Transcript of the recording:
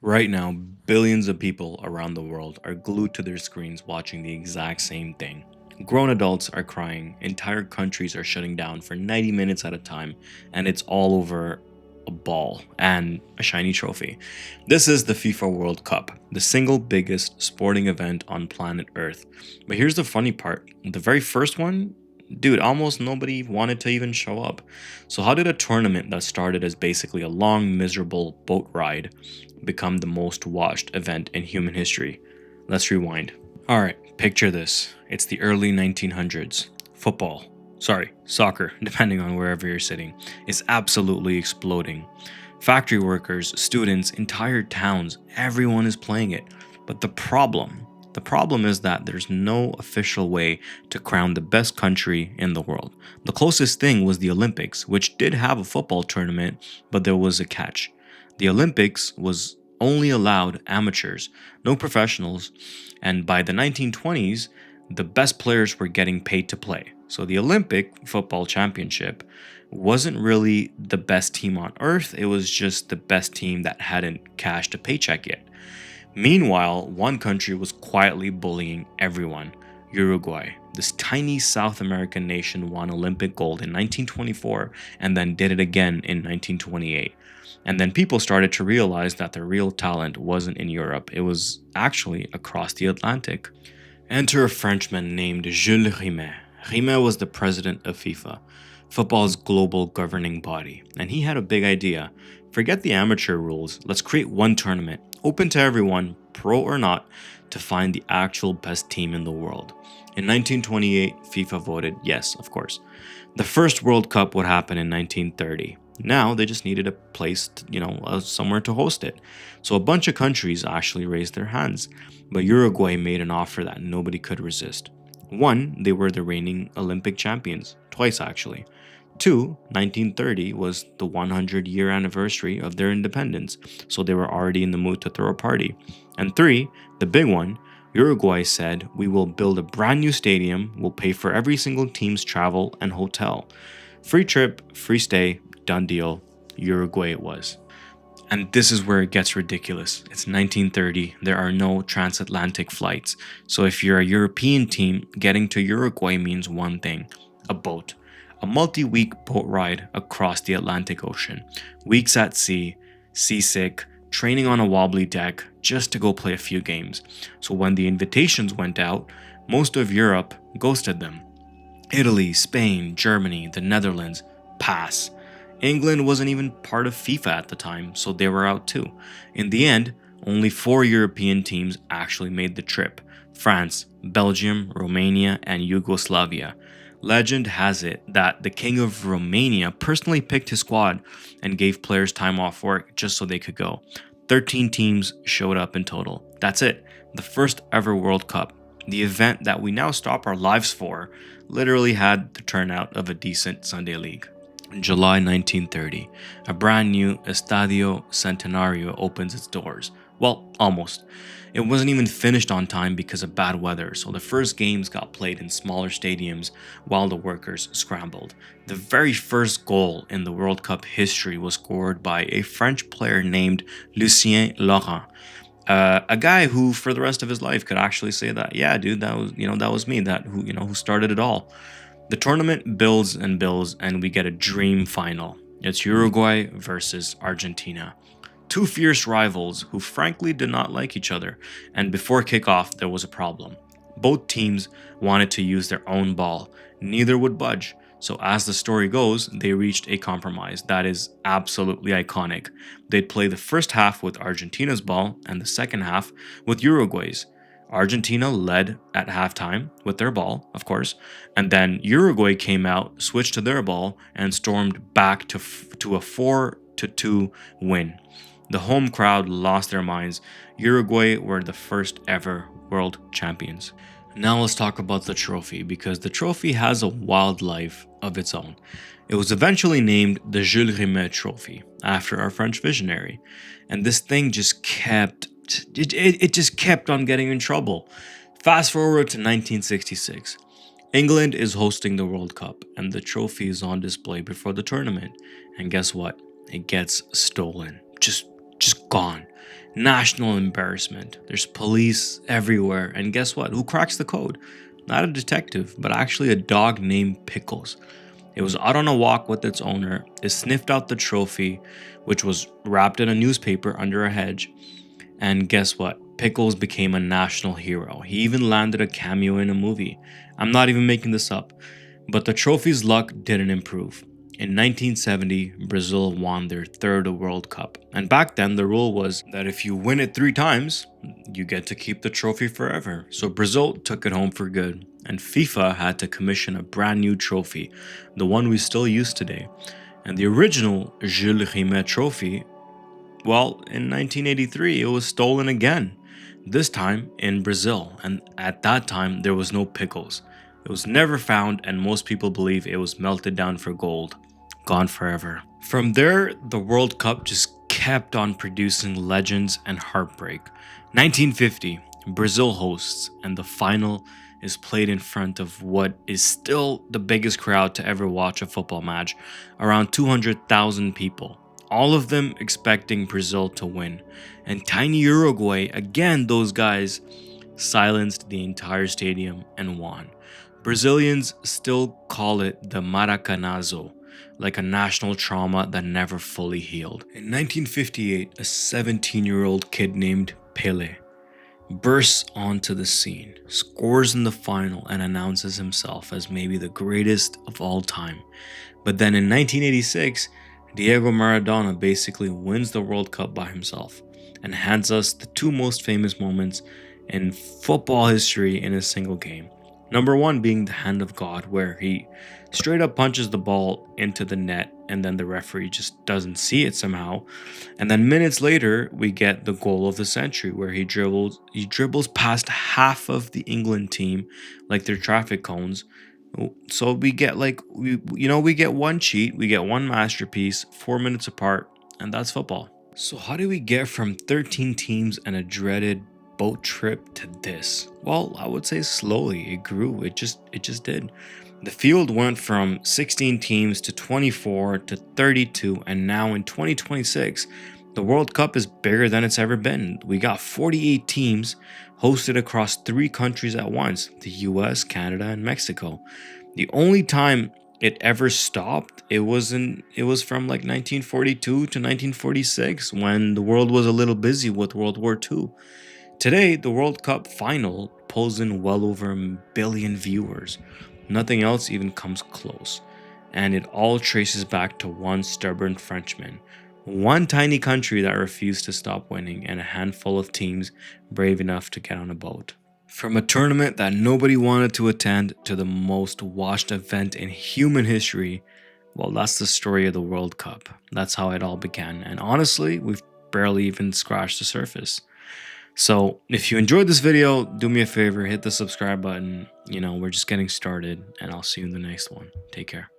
Right now, billions of people around the world are glued to their screens watching the exact same thing. Grown adults are crying, entire countries are shutting down for 90 minutes at a time, and it's all over a ball and a shiny trophy. This is the FIFA World Cup, the single biggest sporting event on planet Earth. But here's the funny part, the very first one, dude, almost nobody wanted to even show up. So, how did a tournament that started as basically a long, miserable boat ride become the most watched event in human history? Let's rewind. Alright, picture this. It's the early 1900s. Football, soccer, depending on wherever you're sitting, is absolutely exploding. Factory workers, students, entire towns, everyone is playing it. But the problem is that there's no official way to crown the best country in the world. The closest thing was the Olympics, which did have a football tournament, but there was a catch. The Olympics was only allowed amateurs, no professionals, and by the 1920s, the best players were getting paid to play. So the Olympic football championship wasn't really the best team on earth, it was just the best team that hadn't cashed a paycheck yet. Meanwhile, one country was quietly bullying everyone: Uruguay. This tiny South American nation won Olympic gold in 1924 and then did it again in 1928. And then people started to realize that the real talent wasn't in Europe, it was actually across the Atlantic. Enter a Frenchman named Jules Rimet. Rimet was the president of FIFA, football's global governing body, and he had a big idea. Forget the amateur rules, let's create one tournament, open to everyone, pro or not, to find the actual best team in the world. In 1928, FIFA voted yes, of course. The first World Cup would happen in 1930. Now they just needed a place, somewhere to host it. So a bunch of countries actually raised their hands, but Uruguay made an offer that nobody could resist. One, they were the reigning Olympic champions, twice actually. Two, 1930 was the 100-year anniversary of their independence, so they were already in the mood to throw a party. And three, the big one, Uruguay said, "We will build a brand new stadium, we'll pay for every single team's travel and hotel. Free trip, free stay, done deal." Uruguay it was. And this is where it gets ridiculous. It's 1930, there are no transatlantic flights. So if you're a European team, getting to Uruguay means one thing: a boat. A multi-week boat ride across the Atlantic Ocean. Weeks at sea, seasick, training on a wobbly deck just to go play a few games. So when the invitations went out, most of Europe ghosted them. Italy, Spain, Germany, the Netherlands, pass. England wasn't even part of FIFA at the time, so they were out too. In the end, only 4 European teams actually made the trip: France, Belgium, Romania, and Yugoslavia. Legend has it that the king of Romania personally picked his squad and gave players time off work just so they could go. 13 teams showed up in total. That's it. The first ever World Cup. The event that we now stop our lives for literally had the turnout of a decent Sunday league. July 1930, a brand new Estadio Centenario opens its doors. Well, almost. It wasn't even finished on time because of bad weather, so the first games got played in smaller stadiums while the workers scrambled. The very first goal in the World Cup history was scored by a French player named Lucien Laurent. A guy who, for the rest of his life, could actually say that, yeah, dude, that was me, who started it all. The tournament builds and builds, and we get a dream final. It's Uruguay versus Argentina. Two fierce rivals who frankly did not like each other, and before kickoff, there was a problem. Both teams wanted to use their own ball, neither would budge. So, as the story goes, they reached a compromise that is absolutely iconic. They'd play the first half with Argentina's ball and the second half with Uruguay's. Argentina led at halftime with their ball, of course, and then Uruguay came out, switched to their ball, and stormed back to a 4-2 win. The home crowd lost their minds. Uruguay were the first ever world champions. Now let's talk about the trophy, because the trophy has a wild life of its own. It was eventually named the Jules Rimet Trophy after our French visionary, and this thing just kept on getting in trouble. Fast forward to 1966. England is hosting the World Cup, and the trophy is on display before the tournament. And guess what? It gets stolen. Just gone. National embarrassment. There's police everywhere. And guess what? Who cracks the code? Not a detective, but actually a dog named Pickles. It was out on a walk with its owner. It sniffed out the trophy, which was wrapped in a newspaper under a hedge. And guess what? Pickles became a national hero. He even landed a cameo in a movie. I'm not even making this up. But the trophy's luck didn't improve. In 1970, Brazil won their third World Cup. And back then, the rule was that if you win it 3 times, you get to keep the trophy forever. So Brazil took it home for good. And FIFA had to commission a brand new trophy, the one we still use today. And the original Jules Rimet trophy, well, in 1983, it was stolen again, this time in Brazil, and at that time, there was no Pickles. It was never found, and most people believe it was melted down for gold, gone forever. From there, the World Cup just kept on producing legends and heartbreak. 1950, Brazil hosts, and the final is played in front of what is still the biggest crowd to ever watch a football match, around 200,000 people, all of them expecting Brazil to win. And tiny Uruguay, again, those guys silenced the entire stadium and won. Brazilians still call it the Maracanazo, like a national trauma that never fully healed. In 1958, a 17-year-old kid named Pele bursts onto the scene, scores in the final, and announces himself as maybe the greatest of all time. But then in 1986, Diego Maradona basically wins the World Cup by himself and hands us the two most famous moments in football history in a single game. Number one being the hand of God, where he straight up punches the ball into the net and then the referee just doesn't see it somehow. And then minutes later, we get the goal of the century where he dribbles past half of the England team like they're traffic cones. So we get we get one cheat, we get one masterpiece, 4 minutes apart, and that's football. So how do we get from 13 teams and a dreaded boat trip to this? Well, I would say slowly. It grew. It just did. The field went from 16 teams to 24 to 32, and now in 2026, the World Cup is bigger than it's ever been. We got 48 teams hosted across 3 countries at once: the US, Canada, and Mexico. The only time it ever stopped, it was from like 1942 to 1946, when the world was a little busy with World War II. Today, the World Cup final pulls in well over a billion viewers. Nothing else even comes close. And it all traces back to one stubborn Frenchman, one tiny country that refused to stop winning, and a handful of teams brave enough to get on a boat. From a tournament that nobody wanted to attend to the most watched event in human history, well, that's the story of the World Cup. That's how it all began. And honestly, we've barely even scratched the surface. So if you enjoyed this video, do me a favor, hit the subscribe button. We're just getting started, and I'll see you in the next one. Take care.